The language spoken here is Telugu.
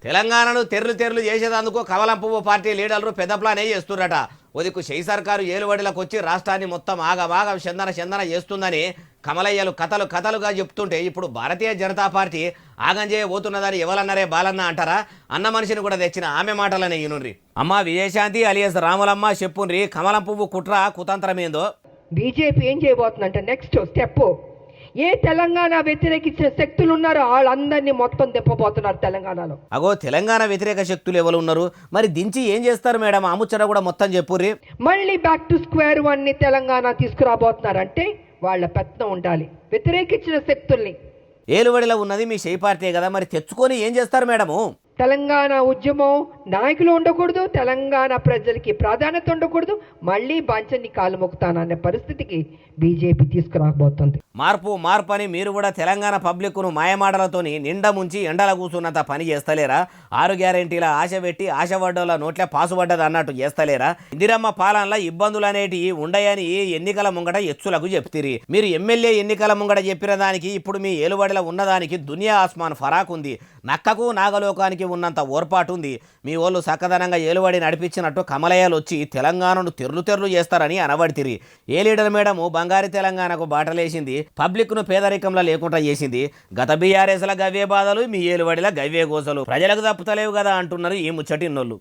తెలంగాణను తెర్లు తెర్లు చేసేదందుకు కమలం పువ్వు పార్టీ లీడర్లు పెద్ద ప్లానే చేస్తున్నట. ఉదికు షెయి సర్కారు ఏలుబడిలకు వచ్చి రాష్ట్రాన్ని మొత్తం ఆగమాగం చందన చేస్తుందని కమలయ్యలు కథలుగా చెప్తుంటే ఇప్పుడు భారతీయ జనతా పార్టీ ఆగం చేయబోతున్నదని ఎవరన్నారే బాలన్న అంటారా? అన్న మనిషిని కూడా తెచ్చిన ఆమె మాటలనే ఈనుండ్రి. అమ్మ విజయశాంతి అలియస్ రాములమ్మ చెప్పుండ్రి కమలం పువ్వు కుట్ర కుతంత్రమేందో. బీజేపీ ఏం చేయబోతుందంటే నెక్స్ట్ స్టెప్ ఏ తెలంగాణ వ్యతిరేకించిన శక్తులు ఉన్నారో వాళ్ళందరినీ మొత్తం దింపబోతున్నారు తెలంగాణలో. అగో తెలంగాణ వ్యతిరేక శక్తులు ఎవరు ఉన్నారు మరి? దించి ఏం చేస్తారు మేడం? ఆ ముచ్చట కూడా మొత్తం చెప్పుర్రి. మళ్ళీ బ్యాక్ టు స్క్వేర్ వన్ ని తెలంగాణ తీసుకురాబోతున్నారంటే వాళ్ళ పెత్తనం ఉండాలి వ్యతిరేకించిన శక్తుల్ని. ఏలుబడిలో ఉన్నది మీ షెయి పార్టీ కదా, మరి తెచ్చుకొని ఏం చేస్తారు మేడము? తెలంగాణ ఉద్యమం నాయకులు ఉండకూడదు, తెలంగాణ ప్రజలకి ప్రాధాన్యత ఉండకూడదు, మళ్ళీ బాంచన్ని కాలు మొక్కుతాననే పరిస్థితికి బీజేపీ తీసుకురాబోతుంది. మార్పు అని మీరు కూడా తెలంగాణ పబ్లిక్ను మాయమాటలతోని నిండా ముంచి ఎండల కూర్చున్నంత పని చేస్తలేరా? 6 గ్యారెంటీల ఆశ పెట్టి ఆశపడ్డోళ్ళ నోట్లే పాసుపడ్డది అన్నట్టు చేస్తలేరా? ఇందిరమ్మ పాలనలో ఇబ్బందులు అనేటివి ఉండయని ఎన్నికల ముంగట ఎచ్చులకు చెప్తిరి. మీరు ఎమ్మెల్యే ఎన్నికల ముంగట చెప్పిన దానికి ఇప్పుడు మీ ఏలుబడిలో ఉన్నదానికి దునియా ఆస్మాన్ ఫరాక్ ఉంది. నక్కకు నాగలోకానికి ఉన్నంత ఓర్పాటు ఉంది. మీ వాళ్ళు సక్కదనంగా ఏలుబడి నడిపించినట్టు కమలయ్యలు వచ్చి తెలంగాణను తెర్లు చేస్తారని అనబడితిరి. ఏ లీడర్ మేడము బంగారు తెలంగాణకు బాటలేసింది, పబ్లిక్ను పేదరికంలో లేకుండా చేసింది. గత బీఆర్ఎస్ల గవ్వే బాధలు, మీ ఏలుబడిల గవ్వే గోసలు ప్రజలకు తప్పుతలేవు కదా అంటున్నారు ఈ ముచ్చటిన్నోళ్ళు.